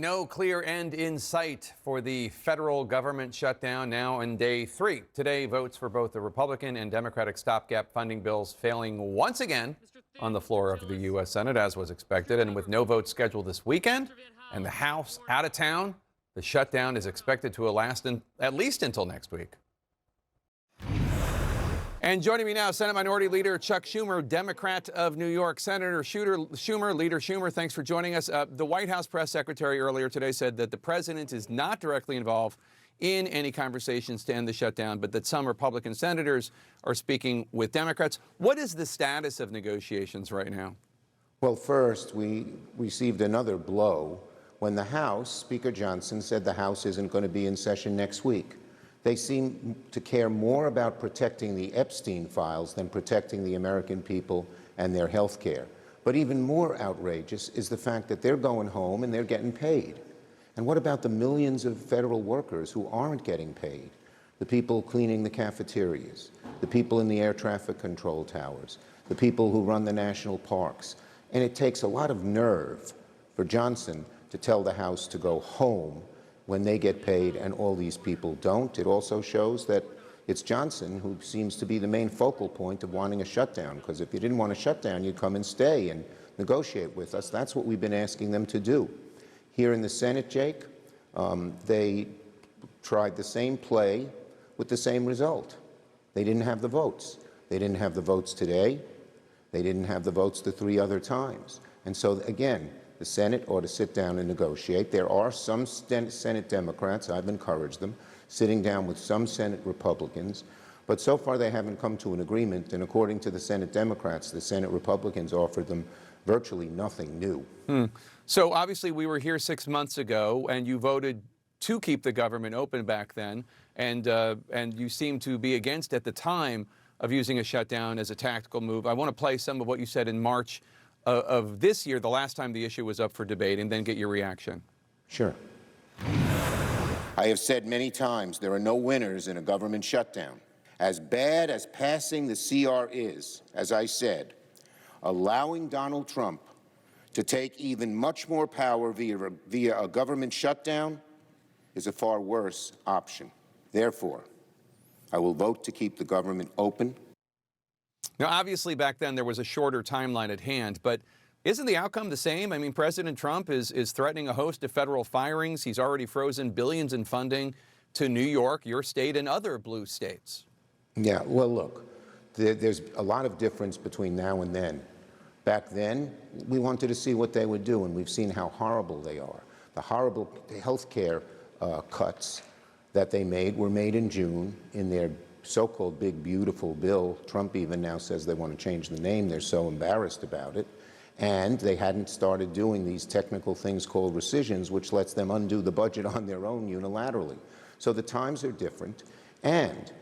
no clear end in sight for the federal government shutdown now in day 3. Today, votes for both the Republican and Democratic stopgap funding bills failing once again on the floor of the U.S. Senate, as was expected. And with no votes scheduled this weekend and the House out of town, the shutdown is expected to last at least until next week. And joining me now, Senate Minority Leader Chuck Schumer, Democrat of New York. Senator Schumer, Leader Schumer, thanks for joining us. The White House press secretary earlier today said that the president is not directly involved in any conversations to end the shutdown, but that some Republican senators are speaking with Democrats. What is the status of negotiations right now? Well, first, we received another blow when the House, Speaker Johnson, said the House isn't going to be in session next week. They seem to care more about protecting the Epstein files than protecting the American people and their health care. But even more outrageous is the fact that they're going home and they're getting paid. And what about the millions of federal workers who aren't getting paid? The people cleaning the cafeterias, the people in the air traffic control towers, the people who run the national parks. And it takes a lot of nerve for Johnson to tell the House to go home when they get paid and all these people don't. It also shows that it's Johnson who seems to be the main focal point of wanting a shutdown, because if you didn't want a shutdown, you'd come and stay and negotiate with us. That's what we've been asking them to do. Here in the Senate, Jake, they tried the same play with the same result. They didn't have the votes. They didn't have the votes today. They didn't have the votes the 3 other times. And so, again, the Senate ought to sit down and negotiate. There are some Senate Democrats, I've encouraged them, sitting down with some Senate Republicans, but so far they haven't come to an agreement, and according to the Senate Democrats, the Senate Republicans offered them virtually nothing new. So obviously we were here 6 months ago, and you voted to keep the government open back then, and you seemed to be against at the time of using a shutdown as a tactical move. I want to play some of what you said in March of this year, the last time the issue was up for debate, and then get your reaction. Sure. I have said many times there are no winners in a government shutdown. As bad as passing the CR is, as I said, allowing Donald Trump to take even much more power via a government shutdown is a far worse option. Therefore, I will vote to keep the government open. Now, obviously, back then there was a shorter timeline at hand, but isn't the outcome the same? I mean, President Trump is threatening a host of federal firings. He's already frozen billions in funding to New York, your state, and other blue states. Yeah, well, look, there's a lot of difference between now and then. Back then, we wanted to see what they would do, and we've seen how horrible they are. The horrible health care cuts that they made were made in June in their so-called big, beautiful bill. Trump even now says they want to change the name. They're so embarrassed about it. And they hadn't started doing these technical things called rescissions, which lets them undo the budget on their own unilaterally. So the times are different, and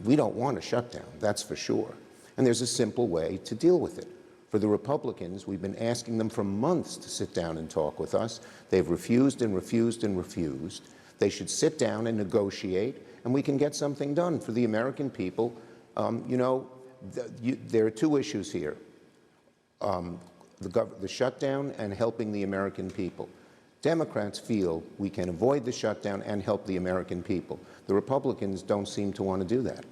we don't want a shutdown, that's for sure. And there's a simple way to deal with it. For the Republicans, we've been asking them for months to sit down and talk with us. They've refused and refused and refused. They should sit down and negotiate, and we can get something done for the American people. There are 2 issues here, the shutdown and helping the American people. Democrats feel we can avoid the shutdown and help the American people. The Republicans don't seem to want to do that.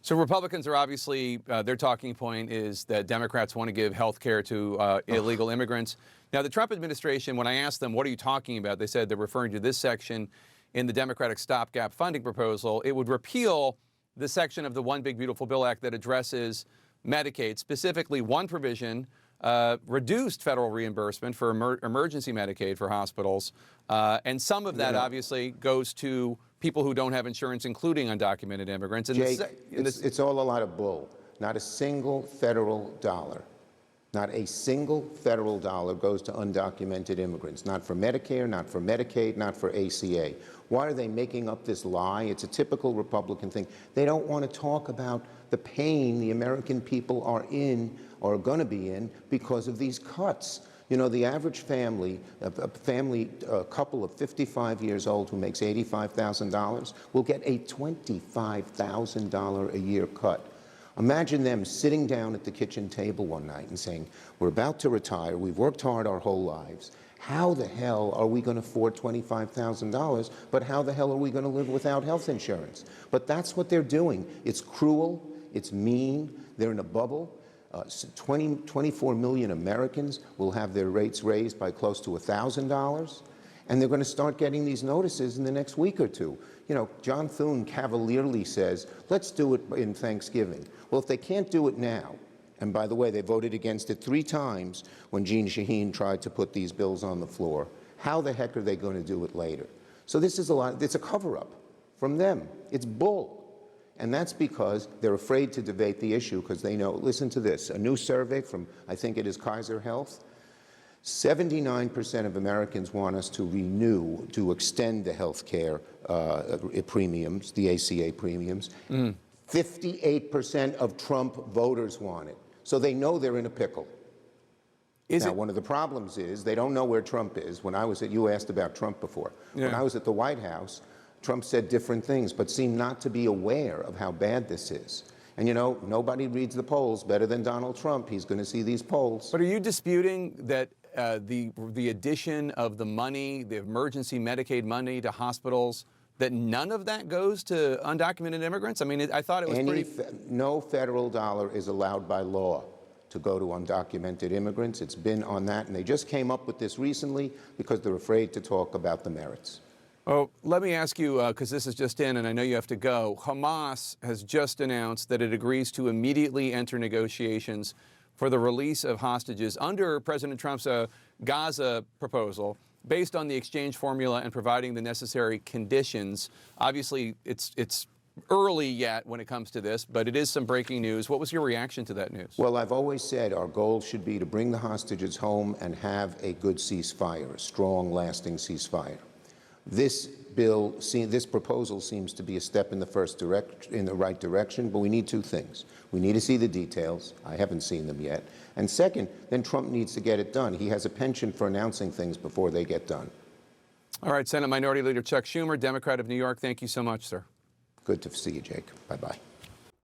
So Republicans are obviously, their talking point is that Democrats want to give health care to illegal immigrants. Now, the Trump administration, when I asked them, what are you talking about? They said they're referring to this section in the Democratic stopgap funding proposal. It would repeal the section of the One Big Beautiful Bill Act that addresses Medicaid, specifically one provision, reduced federal reimbursement for emergency Medicaid for hospitals. And some of that obviously goes to people who don't have insurance, including undocumented immigrants. And Jake, it's all a lot of bull. Not a single federal dollar. Not a single federal dollar goes to undocumented immigrants, not for Medicare, not for Medicaid, not for ACA. Why are they making up this lie? It's a typical Republican thing. They don't want to talk about the pain the American people are in or are going to be in because of these cuts. You know, the average family, a couple of 55 years old who makes $85,000 will get a $25,000 a year cut. Imagine them sitting down at the kitchen table one night and saying, we're about to retire, we've worked hard our whole lives, How the hell are we going to afford $25,000? But how the hell are we going to live without health insurance? But that's what they're doing. It's cruel. It's mean. They're in a bubble. 24 million Americans will have their rates raised by close to $1,000. And they're going to start getting these notices in the next week or two. You know, John Thune cavalierly says, let's do it in Thanksgiving. Well, if they can't do it now, and by the way, they voted against it 3 times when Jeanne Shaheen tried to put these bills on the floor, how the heck are they going to do it later? So this is it's a cover-up from them. It's bull. And that's because they're afraid to debate the issue because they know, listen to this, a new survey from, I think it is Kaiser Health, 79% of Americans want us to renew, to extend the health care premiums, the ACA premiums. 58% of Trump voters want it. So they know they're in a pickle. Now, one of the problems is they don't know where Trump is. When I was you asked about Trump before. Yeah. When I was at the White House, Trump said different things, but seemed not to be aware of how bad this is. And you know, nobody reads the polls better than Donald Trump. He's going to see these polls. But are you disputing that the addition of the money, the emergency Medicaid money to hospitals, that none of that goes to undocumented immigrants? I mean, I thought it was no federal dollar is allowed by law to go to undocumented immigrants. It's been on that, and they just came up with this recently because they're afraid to talk about the merits. Oh, let me ask you, because this is just in, and I know you have to go. Hamas has just announced that it agrees to immediately enter negotiations for the release of hostages under President Trump's Gaza proposal, based on the exchange formula and providing the necessary conditions. Obviously, it's early yet when it comes to this, but it is some breaking news. What was your reaction to that news? Well, I've always said our goal should be to bring the hostages home and have a good ceasefire, a strong, lasting ceasefire. This proposal seems to be a step in the right direction, but we need 2 things. We need to see the details. I haven't seen them yet. And second, then Trump needs to get it done. He has a penchant for announcing things before they get done. All right, Senate Minority Leader Chuck Schumer, Democrat of New York, thank you so much, sir. Good to see you, Jake. Bye-bye.